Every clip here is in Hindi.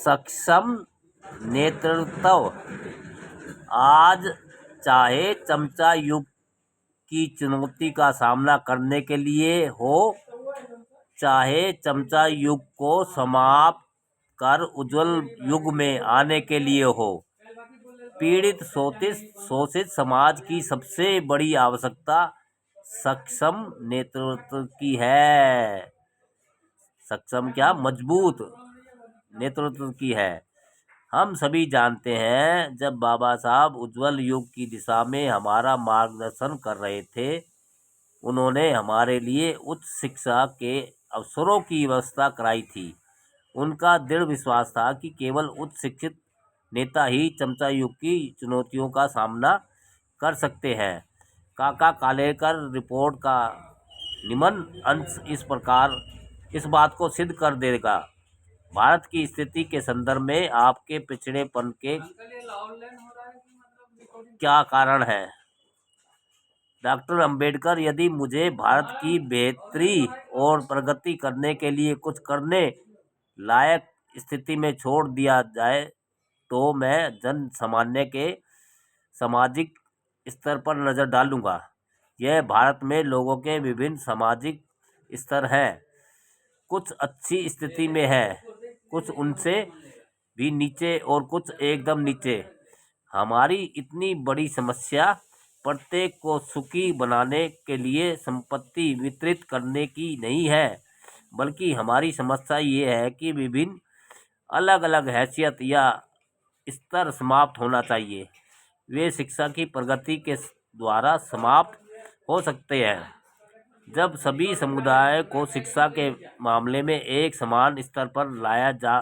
सक्षम नेतृत्व आज चाहे चमचा युग की चुनौती का सामना करने के लिए हो, चाहे चमचा युग को समाप्त कर उज्जवल युग में आने के लिए हो। पीड़ित शोषित समाज की सबसे बड़ी आवश्यकता सक्षम नेतृत्व की है। सक्षम क्या, मजबूत नेतृत्व की है। हम सभी जानते हैं, जब बाबा साहब उज्जवल युग की दिशा में हमारा मार्गदर्शन कर रहे थे, उन्होंने हमारे लिए उच्च शिक्षा के अवसरों की व्यवस्था कराई थी। उनका दृढ़ विश्वास था कि केवल उच्च शिक्षित नेता ही चमचा युग की चुनौतियों का सामना कर सकते हैं। काका कालेकर रिपोर्ट का निम्न अंश इस बात को सिद्ध कर देगा। भारत की स्थिति के संदर्भ में आपके पिछड़ेपन के क्या कारण है? डॉक्टर अंबेडकर, यदि मुझे भारत की बेहतरी और प्रगति करने के लिए कुछ करने लायक स्थिति में छोड़ दिया जाए तो मैं जन सामान्य के सामाजिक स्तर पर नज़र डालूंगा। यह भारत में लोगों के विभिन्न सामाजिक स्तर हैं। कुछ अच्छी स्थिति में है, कुछ उनसे भी नीचे और कुछ एकदम नीचे। हमारी इतनी बड़ी समस्या प्रत्येक को सुखी बनाने के लिए संपत्ति वितरित करने की नहीं है, बल्कि हमारी समस्या ये है कि विभिन्न अलग अलग हैसियत या स्तर समाप्त होना चाहिए। वे शिक्षा की प्रगति के द्वारा समाप्त हो सकते हैं। जब सभी समुदाय को शिक्षा के मामले में एक समान स्तर पर लाया जा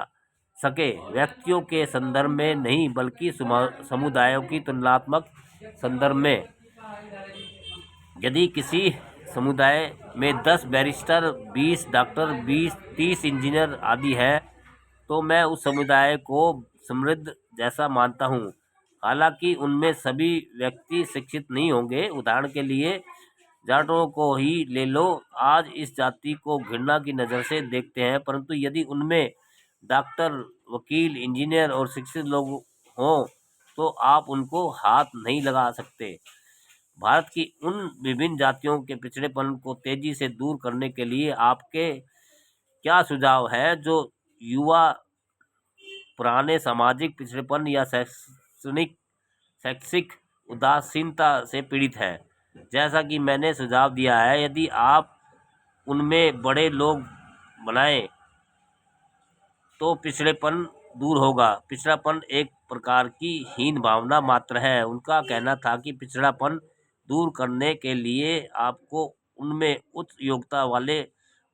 सके, व्यक्तियों के संदर्भ में नहीं बल्कि समुदायों की तुलनात्मक संदर्भ में। यदि किसी समुदाय में 10 बैरिस्टर, 20 डॉक्टर, 20-30 इंजीनियर आदि है, तो मैं उस समुदाय को समृद्ध जैसा मानता हूँ। हालांकि उनमें सभी व्यक्ति शिक्षित नहीं होंगे। उदाहरण के लिए जाटों को ही ले लो। आज इस जाति को घृणा की नज़र से देखते हैं, परंतु यदि उनमें डॉक्टर, वकील, इंजीनियर और शिक्षित लोग हों तो आप उनको हाथ नहीं लगा सकते। भारत की उन विभिन्न जातियों के पिछड़ेपन को तेजी से दूर करने के लिए आपके क्या सुझाव है जो युवा पुराने सामाजिक पिछड़ेपन या शैक्षिक उदासीनता से पीड़ित है? जैसा कि मैंने सुझाव दिया है, यदि आप उनमें बड़े लोग बनाएं तो पिछड़ेपन दूर होगा। पिछड़ापन एक प्रकार की हीन भावना मात्र है। उनका कहना था कि पिछड़ापन दूर करने के लिए आपको उनमें उच्च योग्यता वाले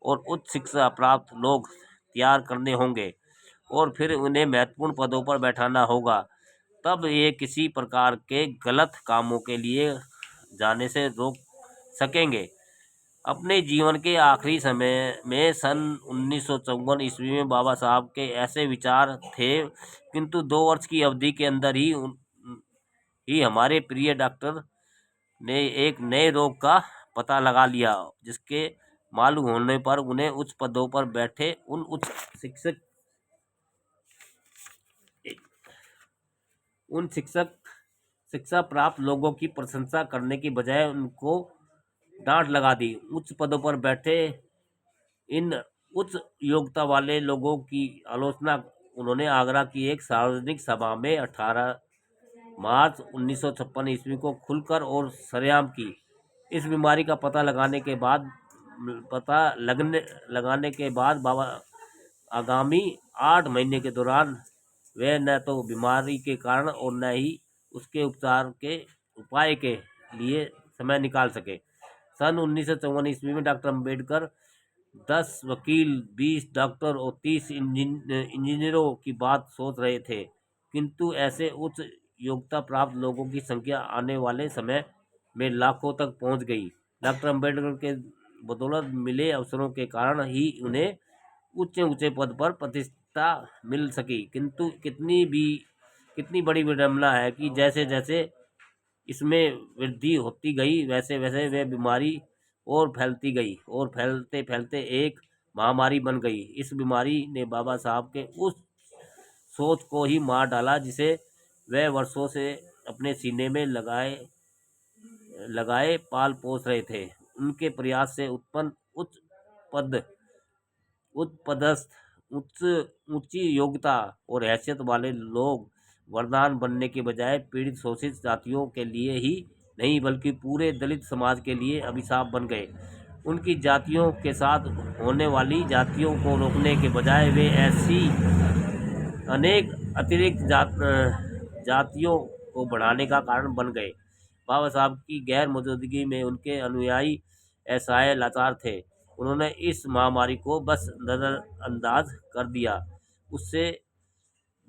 और उच्च शिक्षा प्राप्त लोग तैयार करने होंगे और फिर उन्हें महत्वपूर्ण पदों पर बैठाना होगा। तब ये किसी प्रकार के गलत कामों के लिए जाने से रोक सकेंगे। अपने जीवन के आखिरी समय में सन 1954 ईस्वी में बाबा साहब के ऐसे विचार थे, किंतु 2 वर्ष की अवधि के अंदर ही हमारे प्रिय डॉक्टर ने एक नए रोग का पता लगा लिया, जिसके मालूम होने पर उन्हें उच्च पदों पर बैठे उन शिक्षा प्राप्त लोगों की प्रशंसा करने की बजाय उनको डांट लगा दी। उच्च पदों पर बैठे इन उच्च योग्यता वाले लोगों की आलोचना उन्होंने आगरा की एक सार्वजनिक सभा में 18 मार्च 1956 ईस्वी को खुलकर और सरेआम की। इस बीमारी का पता लगाने के बाद बाबा आगामी 8 महीने के दौरान वे न तो बीमारी के कारण और न ही उसके उपाय के लिए समय निकाल सके। सन 1954 ईस्वी में डॉक्टर अंबेडकर 10 वकील, 20 डॉक्टर और 30 इंजीनियरों की बात सोच रहे थे, किंतु ऐसे उच्च योग्यता प्राप्त लोगों की संख्या आने वाले समय में लाखों तक पहुंच गई। डॉक्टर अंबेडकर के बदौलत मिले अवसरों के कारण ही उन्हें ऊंचे पद पर प्रतिष्ठा मिल सकी। किंतु कितनी बड़ी विडंबना है कि जैसे जैसे इसमें वृद्धि होती गई, वैसे वैसे वह बीमारी और फैलती गई और फैलते फैलते एक महामारी बन गई। इस बीमारी ने बाबा साहब के उस सोच को ही मार डाला जिसे वह वर्षों से अपने सीने में लगाए लगाए पाल पोस रहे थे। उनके प्रयास से उत्पन्न पद उच्च पदस्थ उच्च ऊंची योग्यता और हैसियत वाले लोग वरदान बनने के बजाय पीड़ित शोषित जातियों के लिए ही नहीं बल्कि पूरे दलित समाज के लिए अभिशाप बन गए। उनकी जातियों के साथ होने वाली जातियों को रोकने के बजाय वे ऐसी अनेक अतिरिक्त जातियों को बढ़ाने का कारण बन गए। बाबा साहब की गैर मौजूदगी में उनके अनुयायी असहाय लाचार थे। उन्होंने इस महामारी को बस नज़रअंदाज कर दिया। उससे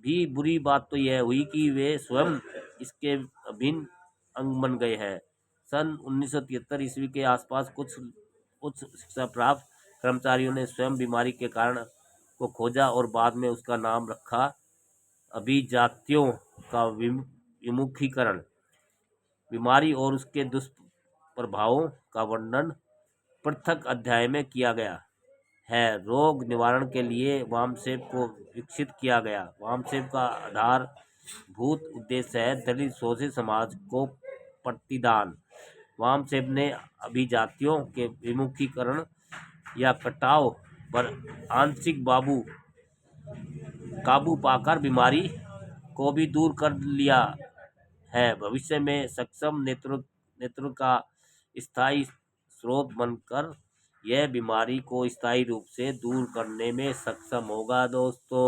भी बुरी बात तो यह हुई कि वे स्वयं इसके अभिन्न अंग बन गए हैं। सन 1973 ईस्वी के आसपास कुछ उच्च शिक्षा प्राप्त कर्मचारियों ने स्वयं बीमारी के कारण को खोजा और बाद में उसका नाम रखा अभिजात्यों का विमुखीकरण। बीमारी और उसके दुष्प्रभावों का वर्णन पृथक अध्याय में किया गया है। रोग निवारण के लिए वामसेप को विकसित किया गया। वामसेप का आधारभूत उद्देश्य है दलित शोषित समाज को प्रतिदान। वामसेप ने अभिजातियों के विमुखीकरण या कटाव पर आंशिक काबू पाकर बीमारी को भी दूर कर लिया है। भविष्य में सक्षम नेतृत्व का स्थायी स्रोत बनकर यह बीमारी को स्थायी रूप से दूर करने में सक्षम होगा दोस्तों।